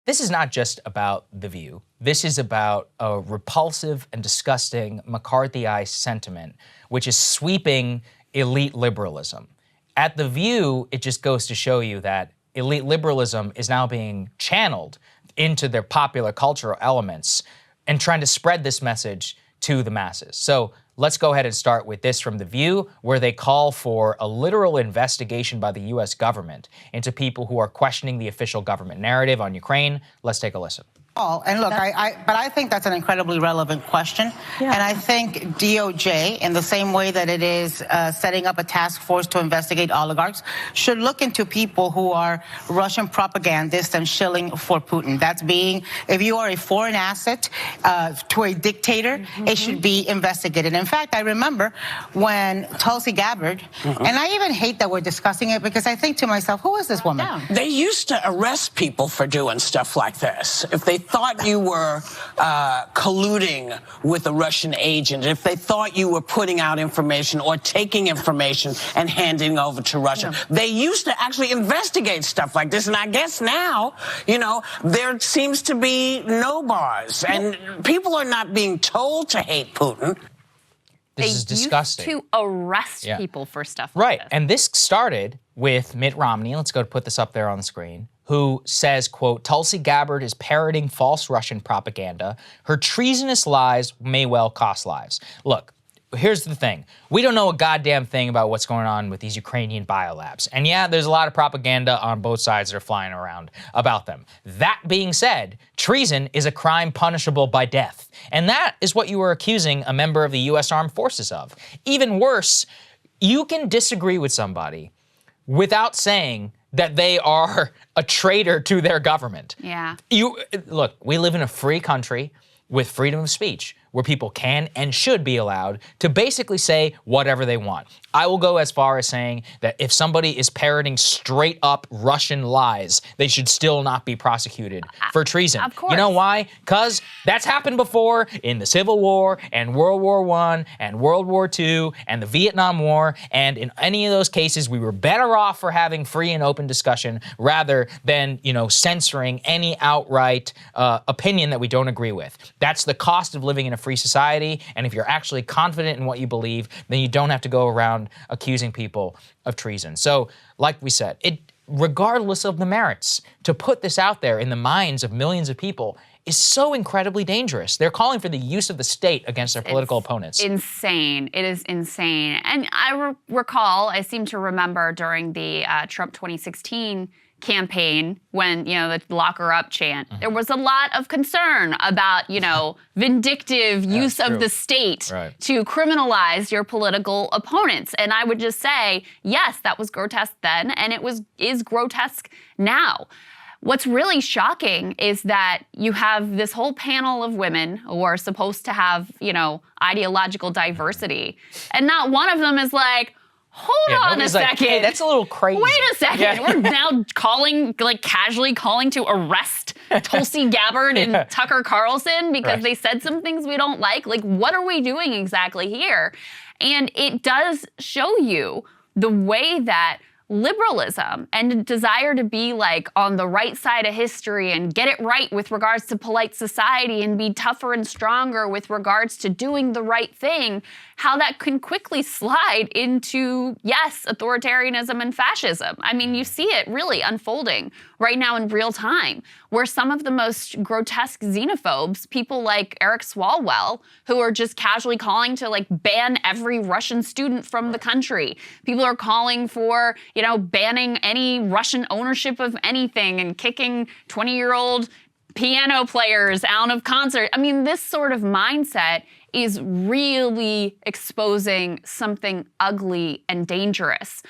this is not just about The View. This is about a repulsive and disgusting McCarthyized sentiment, which is sweeping elite liberalism. At The View, it just goes to show you that elite liberalism is now being channeled into their popular cultural elements and trying to spread this message to the masses. So let's go ahead and start with this from The View, where they call for a literal investigation by the US government into people who are questioning the official government narrative on Ukraine. Let's take a listen. And look, but I think that's an incredibly relevant question. Yeah. And I think DOJ, in the same way that it is setting up a task force to investigate oligarchs, should look into people who are Russian propagandists and shilling for Putin. That's being, if you are a foreign asset to a dictator, it should be investigated. In fact, I remember when Tulsi Gabbard, and I even hate that we're discussing it because I think to myself, who is this woman? They used to arrest people for doing stuff like this. If they thought you were colluding with a Russian agent, if they thought you were putting out information or taking information and handing over to Russia, they used to actually investigate stuff like this. And I guess now, you know, there seems to be no bars, and people are not being told to hate Putin. This is disgusting. They used to arrest people for stuff like this. And this started with Mitt Romney. Let's go put this up there on the screen. Who says, quote, Tulsi Gabbard is parroting false Russian propaganda. Her treasonous lies may well cost lives. Look, here's the thing. We don't know a goddamn thing about what's going on with these Ukrainian biolabs. And yeah, there's a lot of propaganda on both sides that are flying around about them. That being said, treason is a crime punishable by death. And that is what you are accusing a member of the U.S. Armed Forces of. Even worse, you can disagree with somebody without saying that they are a traitor to their government. Yeah. Look, we live in a free country with freedom of speech, where people can and should be allowed to basically say whatever they want. I will go as far as saying that if somebody is parroting straight up Russian lies, they should still not be prosecuted for treason. Of course. You know why? Because that's happened before in the Civil War and World War I and World War II and the Vietnam War. And in any of those cases, we were better off for having free and open discussion rather than, you know, censoring any outright opinion that we don't agree with. That's the cost of living in a free society, and if you're actually confident in what you believe, then you don't have to go around accusing people of treason. So, like we said, regardless of the merits, to put this out there in the minds of millions of people is so incredibly dangerous. They're calling for the use of the state against their political opponents. Insane. It is insane. And I recall, I seem to remember during the Trump 2016 campaign when, you know, the lock her up chant, there was a lot of concern about, you know, vindictive use of the state to criminalize your political opponents. And I would just say, yes, that was grotesque then, and it is grotesque now. What's really shocking is that you have this whole panel of women who are supposed to have, you know, ideological diversity, and not one of them is like, hold on a second. Like, hey, that's a little crazy. Wait a second. Yeah. We're now casually calling to arrest Tulsi Gabbard and Tucker Carlson because they said some things we don't like. Like, what are we doing exactly here? And it does show you the way that liberalism and a desire to be like on the right side of history and get it right with regards to polite society and be tougher and stronger with regards to doing the right thing, how that can quickly slide into, yes, authoritarianism and fascism. I mean, you see it really unfolding right now in real time, where some of the most grotesque xenophobes, people like Eric Swalwell, who are just casually calling to like ban every Russian student from the country. People are calling for, you know, banning any Russian ownership of anything and kicking 20-year-old piano players out of concert. I mean, this sort of mindset is really exposing something ugly and dangerous.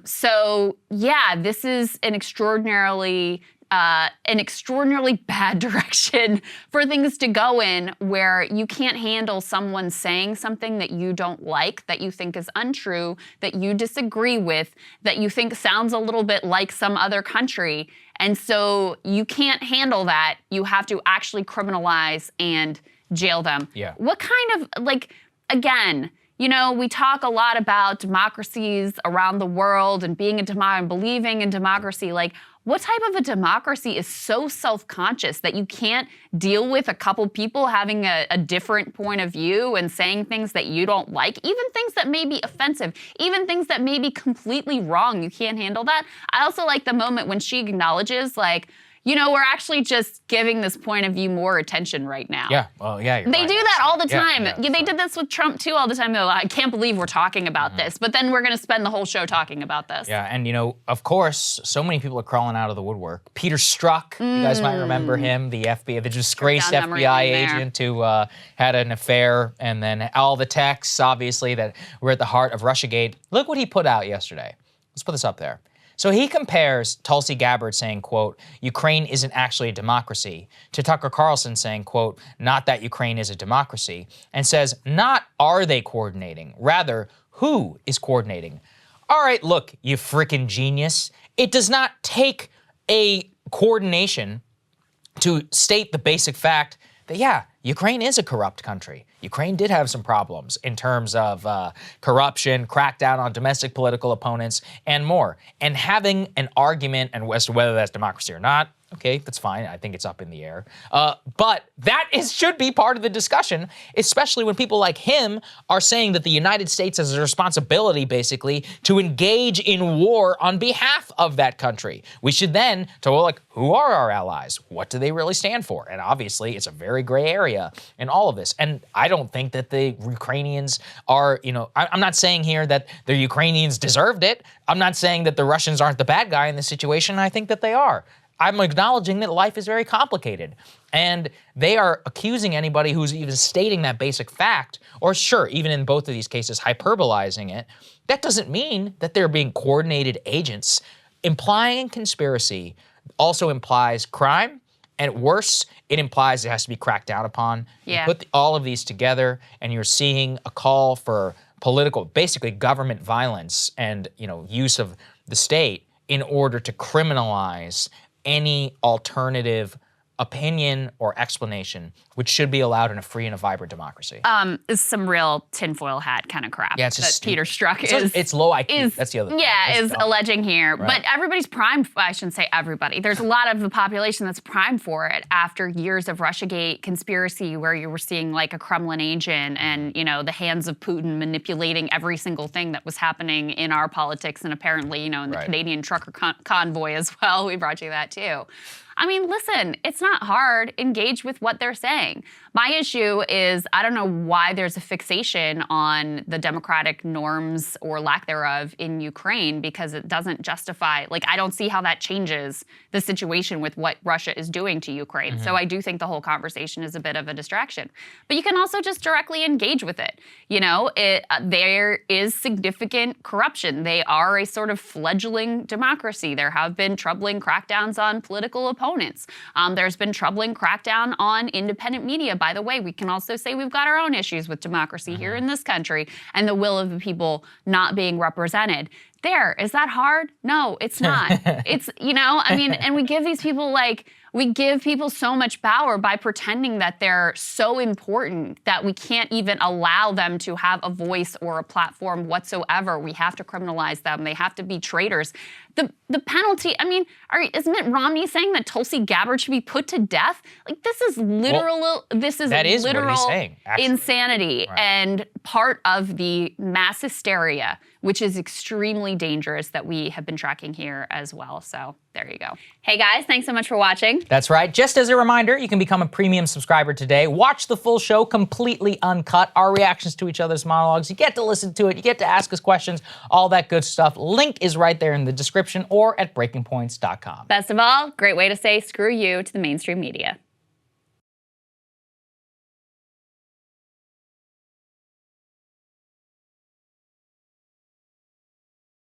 So yeah, this is an extraordinarily bad direction for things to go in, where you can't handle someone saying something that you don't like, that you think is untrue, that you disagree with, that you think sounds a little bit like some other country. And so you can't handle that. You have to actually criminalize and jail them. Yeah. What kind of, like, again, you know, we talk a lot about democracies around the world and being a democracy and believing in democracy. Like, what type of a democracy is so self-conscious that you can't deal with a couple people having a different point of view and saying things that you don't like, even things that may be offensive, even things that may be completely wrong? You can't handle that. I also like the moment when she acknowledges, like, you know, we're actually just giving this point of view more attention right now. Yeah, well, yeah, you're They right. do that all the time. Yeah, They did this with Trump too all the time. Though I can't believe we're talking about this, but then we're going to spend the whole show talking about this. Yeah, and you know, of course, so many people are crawling out of the woodwork. Peter Strzok, you guys might remember him, the FBI, the disgraced down memory FBI lane there. agent who had an affair, and then all the texts, obviously, that were at the heart of Russiagate. Look what he put out yesterday. Let's put this up there. So he compares Tulsi Gabbard saying, quote, Ukraine isn't actually a democracy, to Tucker Carlson saying, quote, not that Ukraine is a democracy, and says, not are they coordinating, rather, who is coordinating? All right, look, you frickin' genius. It does not take a coordination to state the basic fact that, yeah, Ukraine is a corrupt country. Ukraine did have some problems in terms of corruption, crackdown on domestic political opponents, and more. And having an argument as to whether that's democracy or not, okay, that's fine. I think it's up in the air. But that should be part of the discussion, especially when people like him are saying that the United States has a responsibility, basically, to engage in war on behalf of that country. We should then talk, like, who are our allies? What do they really stand for? And obviously, it's a very gray area in all of this. And I don't think that the Ukrainians are, you know, I'm not saying here that the Ukrainians deserved it. I'm not saying that the Russians aren't the bad guy in this situation. I think that they are. I'm acknowledging that life is very complicated, and they are accusing anybody who's even stating that basic fact, or sure, even in both of these cases, hyperbolizing it. That doesn't mean that they're being coordinated agents. Implying conspiracy also implies crime, and at worst, it implies it has to be cracked down upon. Yeah. You put all of these together, and you're seeing a call for political, basically government violence and, you know, use of the state in order to criminalize any alternative opinion or explanation, which should be allowed in a free and a vibrant democracy. Is some real tinfoil hat kind of crap. Yeah, it's just that Peter Strzok it's low IQ. That's the other thing. Yeah, That's is alleging here. Right. But everybody's primed, I shouldn't say everybody. There's a lot of the population that's primed for it after years of Russiagate conspiracy where you were seeing like a Kremlin agent and, you know, the hands of Putin manipulating every single thing that was happening in our politics and apparently, you know, in the Canadian trucker convoy as well. We brought you that too. I mean, listen, it's not hard. Engage with what they're saying. My issue is I don't know why there's a fixation on the democratic norms or lack thereof in Ukraine because it doesn't justify, like, I don't see how that changes the situation with what Russia is doing to Ukraine. So I do think the whole conversation is a bit of a distraction. But you can also just directly engage with it. You know, there is significant corruption. They are a sort of fledgling democracy. There have been troubling crackdowns on political opponents. There's been troubling crackdown on independent media. By the way, we can also say we've got our own issues with democracy here in this country and the will of the people not being represented. Is that hard? No, it's not. It's, you know, I mean, and we give these people we give people so much power by pretending that they're so important that we can't even allow them to have a voice or a platform whatsoever. We have to criminalize them. They have to be traitors. The penalty, I mean, is Mitt Romney saying that Tulsi Gabbard should be put to death? Like, this is literal, what he's saying, actually. Insanity and part of the mass hysteria, which is extremely dangerous that we have been tracking here as well. So there you go. Hey guys, thanks so much for watching. That's right. Just as a reminder, you can become a premium subscriber today. Watch the full show completely uncut, our reactions to each other's monologues. You get to listen to it. You get to ask us questions, all that good stuff. Link is right there in the description or at breakingpoints.com. Best of all, great way to say screw you to the mainstream media.